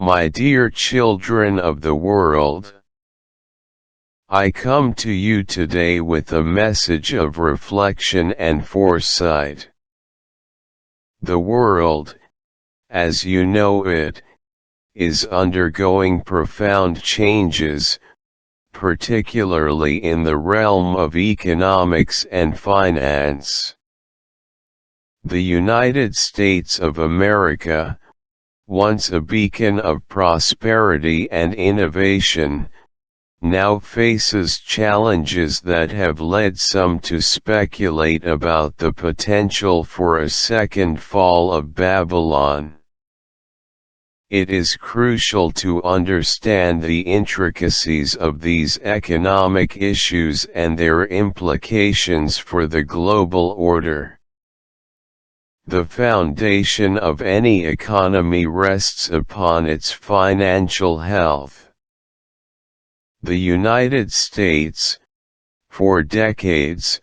My dear children of the world, I come to you today with a message of reflection and foresight. The world, as you know it, is undergoing profound changes, particularly in the realm of economics and finance. The United States of America, once a beacon of prosperity and innovation, now faces challenges that have led some to speculate about the potential for a second fall of Babylon. It is crucial to understand the intricacies of these economic issues and their implications for the global order. The foundation of any economy rests upon its financial health. The United States, for decades,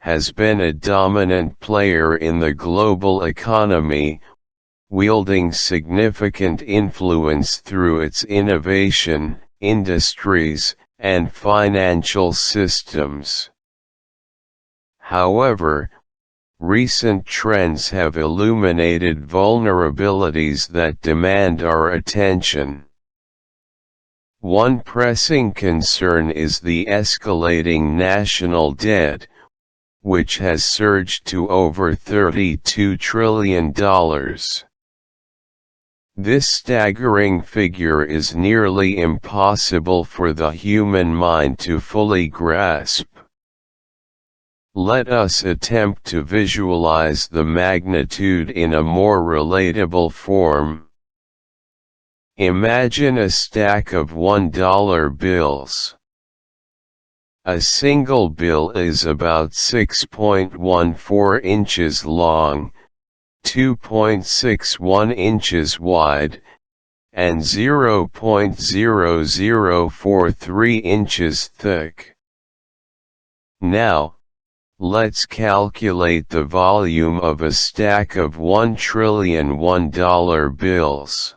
has been a dominant player in the global economy, wielding significant influence through its innovation, industries, and financial systems. However, recent trends have illuminated vulnerabilities that demand our attention. One pressing concern is the escalating national debt, which has surged to over $32 trillion. This staggering figure is nearly impossible for the human mind to fully grasp. Let us attempt to visualize the magnitude in a more relatable form. Imagine a stack of $1 bills. A single bill is about 6.14 inches long, 2.61 inches wide, and 0.0043 inches thick. Now, let's calculate the volume of a stack of $1 trillion $1 bills.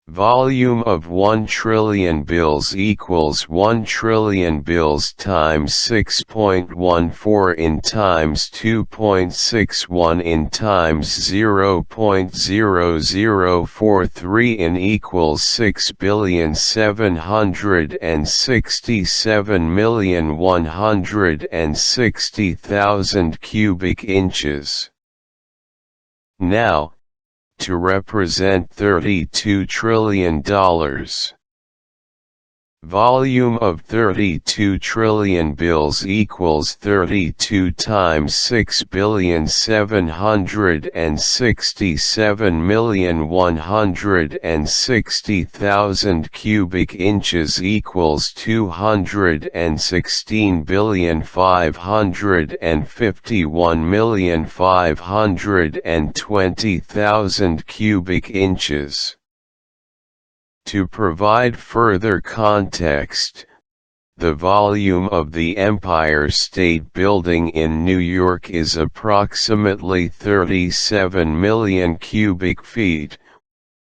Volume of 1 trillion bills equals 1 trillion bills times 6.14 in times 2.61 in times 0.0043 in equals 6,767,160,000 cubic inches. Now, to represent $32 trillion. Volume of 32 trillion bills equals 32 times 6,767,160,000 cubic inches equals 216,551,520,000 cubic inches. To provide further context, the volume of the Empire State Building in New York is approximately 37 million cubic feet,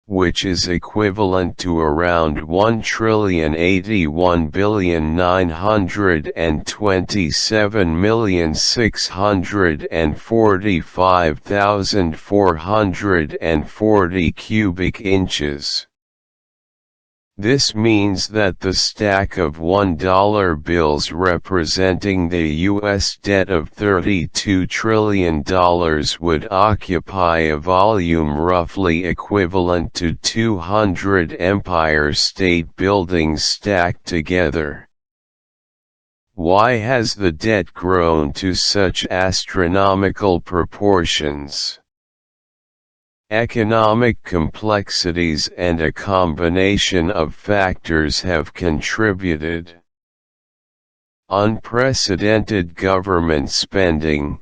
which is equivalent to around 1,081,927,645,440 cubic inches. This means that the stack of $1 bills representing the U.S. debt of $32 trillion would occupy a volume roughly equivalent to 200 Empire State Buildings stacked together. Why has the debt grown to such astronomical proportions? Economic complexities and a combination of factors have contributed. Unprecedented government spending,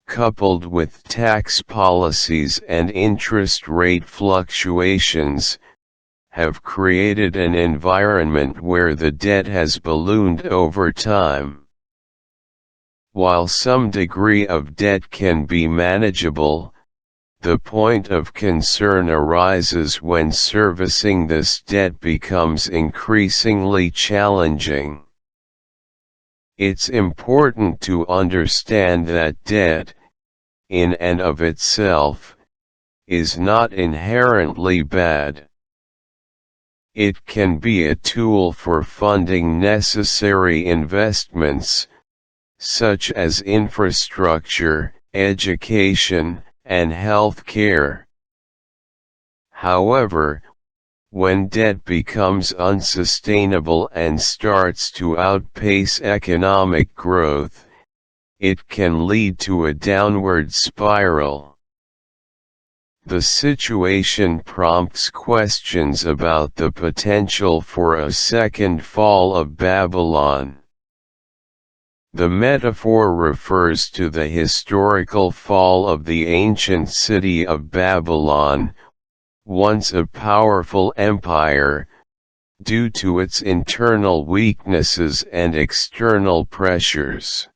coupled with tax policies and interest rate fluctuations, have created an environment where the debt has ballooned over time. While some degree of debt can be manageable, The point of concern arises when servicing this debt becomes increasingly challenging. It's important to understand that debt, in and of itself, is not inherently bad. It can be a tool for funding necessary investments, such as infrastructure, education, and health care. However, when debt becomes unsustainable and starts to outpace economic growth, it can lead to a downward spiral. The situation prompts questions about the potential for a second fall of Babylon. The metaphor refers to the historical fall of the ancient city of Babylon, once a powerful empire, due to its internal weaknesses and external pressures.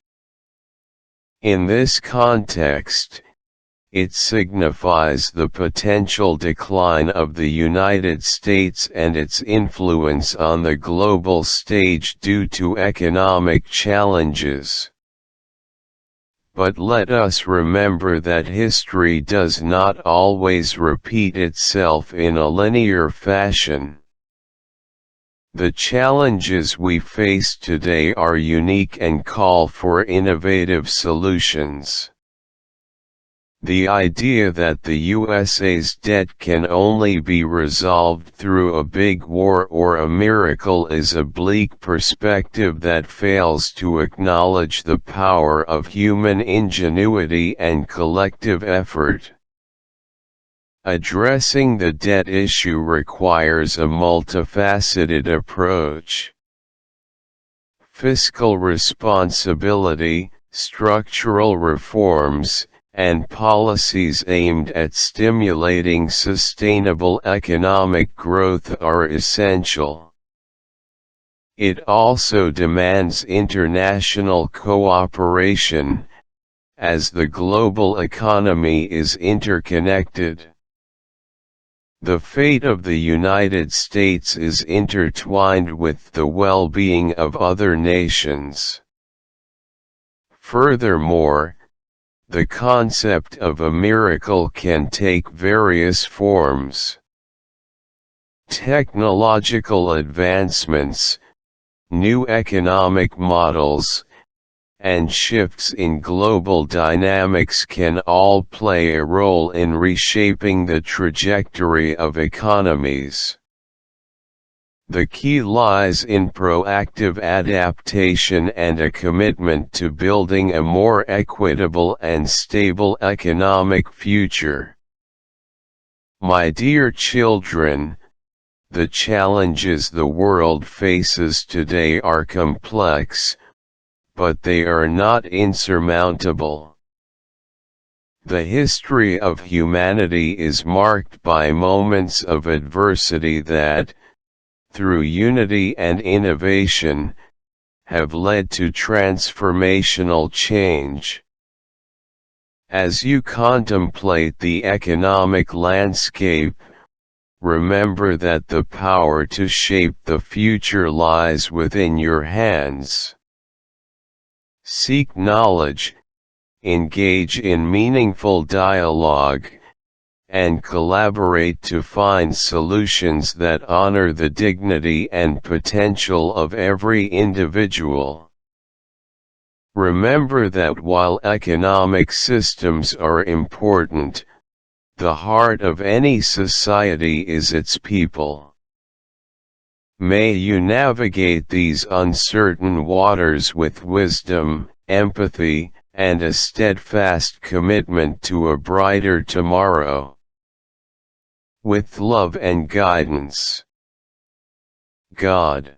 In this context, it signifies the potential decline of the United States and its influence on the global stage due to economic challenges. But let us remember that history does not always repeat itself in a linear fashion. The challenges we face today are unique and call for innovative solutions. The idea that the USA's debt can only be resolved through a big war or a miracle is a bleak perspective that fails to acknowledge the power of human ingenuity and collective effort. Addressing the debt issue requires a multifaceted approach. Fiscal responsibility, structural reforms, and policies aimed at stimulating sustainable economic growth are essential. It also demands international cooperation, as the global economy is interconnected. The fate of the United States is intertwined with the well-being of other nations. Furthermore, the concept of a miracle can take various forms. Technological advancements, new economic models, and shifts in global dynamics can all play a role in reshaping the trajectory of economies. The key lies in proactive adaptation and a commitment to building a more equitable and stable economic future. My dear children, the challenges the world faces today are complex, but they are not insurmountable. The history of humanity is marked by moments of adversity that, through unity and innovation, have led to transformational change. As you contemplate the economic landscape, remember that the power to shape the future lies within your hands. Seek knowledge, engage in meaningful dialogue, and collaborate to find solutions that honor the dignity and potential of every individual. Remember that while economic systems are important, the heart of any society is its people. May you navigate these uncertain waters with wisdom, empathy, and a steadfast commitment to a brighter tomorrow. With love and guidance, God.